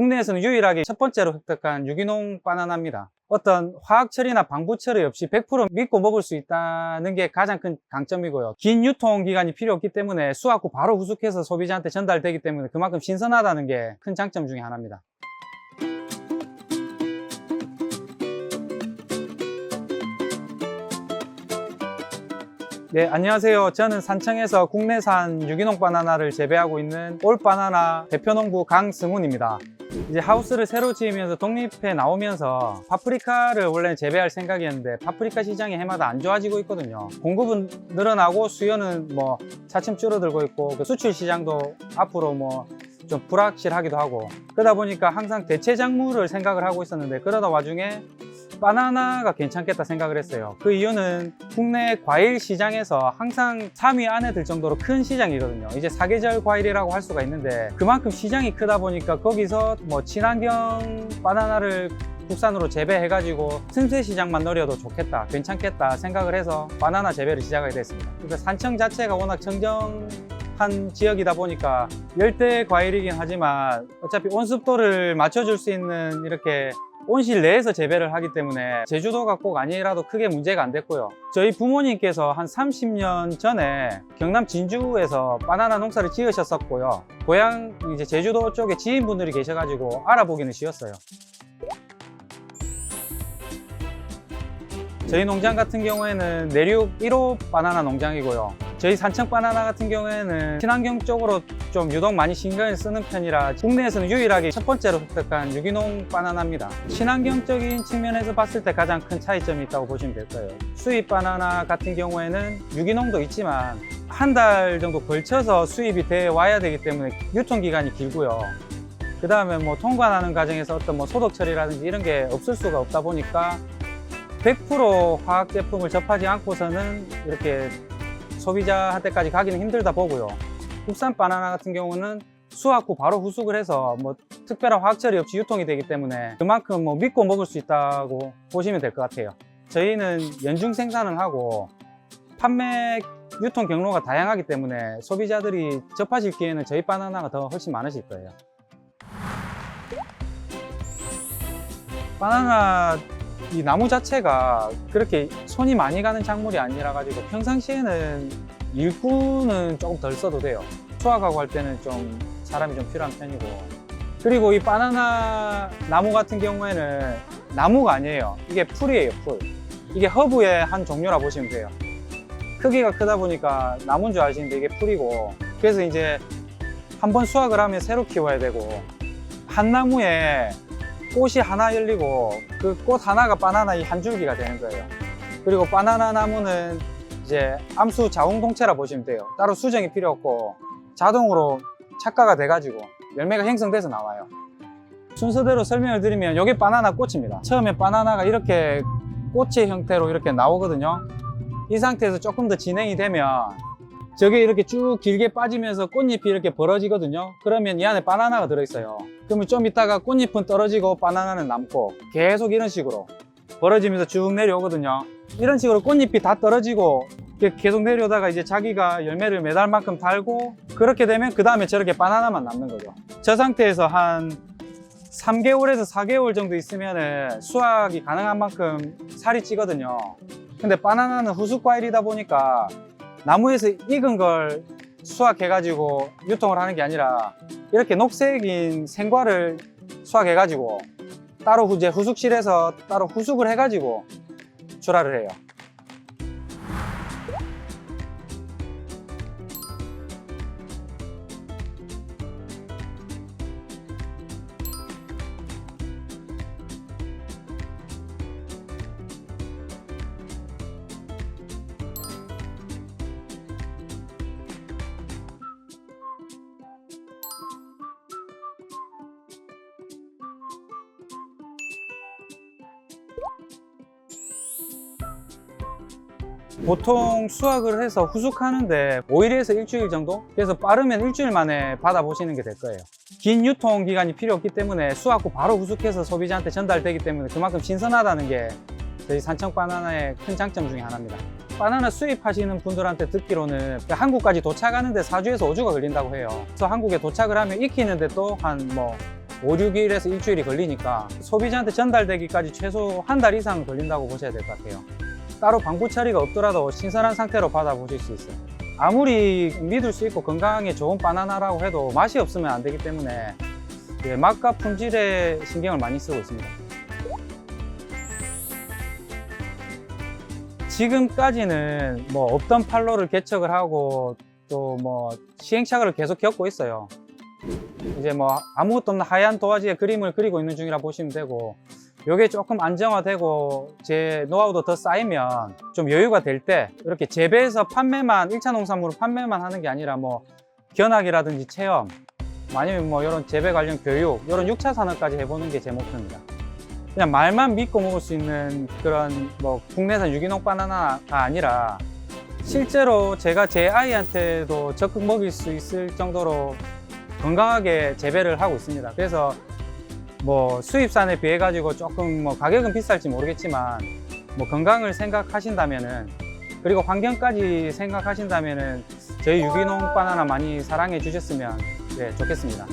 국내에서는 유일하게 첫 번째로 획득한 유기농 바나나입니다. 어떤 화학 처리나 방부 처리 없이 100% 믿고 먹을 수 있다는 게 가장 큰 강점이고요. 긴 유통 기간이 필요 없기 때문에 수확 후 바로 후숙해서 소비자한테 전달되기 때문에 그만큼 신선하다는 게 큰 장점 중에 하나입니다. 네, 안녕하세요. 저는 산청에서 국내산 유기농 바나나를 재배하고 있는 올바나나 대표농부 강승훈입니다. 이제 하우스를 새로 지으면서 독립해 나오면서 파프리카를 원래 재배할 생각이었는데 파프리카 시장이 해마다 안 좋아지고 있거든요. 공급은 늘어나고 수요는 차츰 줄어들고 있고 그 수출 시장도 앞으로 좀 불확실하기도 하고 그러다 보니까 항상 대체 작물을 생각을 하고 있었는데 그러다 와중에 바나나가 괜찮겠다 생각을 했어요. 그 이유는 국내 과일 시장에서 항상 3위 안에 들 정도로 큰 시장이거든요. 이제 사계절 과일이라고 할 수가 있는데 그만큼 시장이 크다 보니까 거기서 친환경 바나나를 국산으로 재배해가지고 틈새 시장만 노려도 좋겠다, 괜찮겠다 생각을 해서 바나나 재배를 시작하게 됐습니다. 그러니까 산청 자체가 워낙 청정한 지역이다 보니까 열대 과일이긴 하지만 어차피 온습도를 맞춰줄 수 있는 이렇게 온실 내에서 재배를 하기 때문에 제주도가 꼭 아니라도 크게 문제가 안 됐고요. 저희 부모님께서 한 30년 전에 경남 진주에서 바나나 농사를 지으셨었고요. 고향 이제 제주도 쪽에 지인분들이 계셔가지고 알아보기는 쉬웠어요. 저희 농장 같은 경우에는 내륙 1호 바나나 농장이고요. 저희 산청 바나나 같은 경우에는 친환경 쪽으로 좀 유독 많이 신경을 쓰는 편이라 국내에서는 유일하게 첫 번째로 획득한 유기농 바나나입니다. 친환경적인 측면에서 봤을 때 가장 큰 차이점이 있다고 보시면 될 거예요. 수입 바나나 같은 경우에는 유기농도 있지만 한 달 정도 걸쳐서 수입이 돼 와야 되기 때문에 유통기간이 길고요. 그 다음에 통관하는 과정에서 어떤 소독 처리라든지 이런 게 없을 수가 없다 보니까 100% 화학 제품을 접하지 않고서는 이렇게 소비자한테까지 가기는 힘들다 보고요. 국산 바나나 같은 경우는 수확 후 바로 후숙을 해서 특별한 화학 처리 없이 유통이 되기 때문에 그만큼 믿고 먹을 수 있다고 보시면 될 것 같아요. 저희는 연중 생산을 하고 판매 유통 경로가 다양하기 때문에 소비자들이 접하실 기회는 저희 바나나가 더 훨씬 많으실 거예요. 바나나 이 나무 자체가 그렇게 손이 많이 가는 작물이 아니라 가지고 평상시에는 일꾼은 조금 덜 써도 돼요. 수확하고 할 때는 좀 사람이 좀 필요한 편이고 그리고 이 바나나 나무 같은 경우에는 나무가 아니에요. 이게 풀이에요. 풀. 이게 허브의 한 종류라 보시면 돼요. 크기가 크다 보니까 나무인 줄 아시는데 이게 풀이고 그래서 이제 한번 수확을 하면 새로 키워야 되고 한 나무에 꽃이 하나 열리고 그 꽃 하나가 바나나 이 한 줄기가 되는 거예요. 그리고 바나나 나무는 이제 암수 자웅동체라 보시면 돼요. 따로 수정이 필요 없고 자동으로 착과가 돼가지고 열매가 형성돼서 나와요. 순서대로 설명을 드리면 이게 바나나 꽃입니다. 처음에 바나나가 이렇게 꽃의 형태로 이렇게 나오거든요. 이 상태에서 조금 더 진행이 되면 저게 이렇게 쭉 길게 빠지면서 꽃잎이 이렇게 벌어지거든요. 그러면 이 안에 바나나가 들어있어요. 그러면 좀 있다가 꽃잎은 떨어지고 바나나는 남고 계속 이런 식으로 벌어지면서 쭉 내려오거든요. 이런 식으로 꽃잎이 다 떨어지고 계속 내려오다가 이제 자기가 열매를 매달 만큼 달고 그렇게 되면 그 다음에 저렇게 바나나만 남는 거죠. 저 상태에서 한 3개월에서 4개월 정도 있으면 수확이 가능한 만큼 살이 찌거든요. 근데 바나나는 후숙 과일이다 보니까 나무에서 익은 걸 수확해가지고 유통을 하는 게 아니라 이렇게 녹색인 생과를 수확해가지고 따로 이제 후숙실에서 따로 후숙을 해가지고 출하를 해요. 보통 수확을 해서 후숙하는데 5일에서 일주일 정도? 그래서 빠르면 일주일 만에 받아보시는 게 될 거예요. 긴 유통기간이 필요 없기 때문에 수확 후 바로 후숙해서 소비자한테 전달되기 때문에 그만큼 신선하다는 게 저희 산청 바나나의 큰 장점 중에 하나입니다. 바나나 수입하시는 분들한테 듣기로는 한국까지 도착하는데 4주에서 5주가 걸린다고 해요. 그래서 한국에 도착을 하면 익히는데 또 한 5, 6일에서 일주일이 걸리니까 소비자한테 전달되기까지 최소 한 달 이상 걸린다고 보셔야 될 것 같아요. 따로 방부 처리가 없더라도 신선한 상태로 받아보실 수 있어요. 아무리 믿을 수 있고 건강에 좋은 바나나라고 해도 맛이 없으면 안 되기 때문에 맛과 품질에 신경을 많이 쓰고 있습니다. 지금까지는 뭐 없던 판로를 개척을 하고 또 뭐 시행착오를 계속 겪고 있어요. 이제 뭐 아무것도 없는 하얀 도화지에 그림을 그리고 있는 중이라 보시면 되고, 요게 조금 안정화되고 제 노하우도 더 쌓이면 좀 여유가 될 때 이렇게 재배해서 판매만, 1차 농산물을 판매만 하는 게 아니라 뭐 견학이라든지 체험, 아니면 뭐 이런 재배 관련 교육, 이런 6차 산업까지 해보는 게 제 목표입니다. 그냥 말만 믿고 먹을 수 있는 그런 뭐 국내산 유기농 바나나가 아니라 실제로 제가 제 아이한테도 적극 먹일 수 있을 정도로 건강하게 재배를 하고 있습니다. 그래서 뭐 수입산에 비해 가지고 조금 뭐 가격은 비쌀지 모르겠지만 뭐 건강을 생각하신다면은, 그리고 환경까지 생각하신다면은 저희 유기농 바나나 많이 사랑해 주셨으면 좋겠습니다.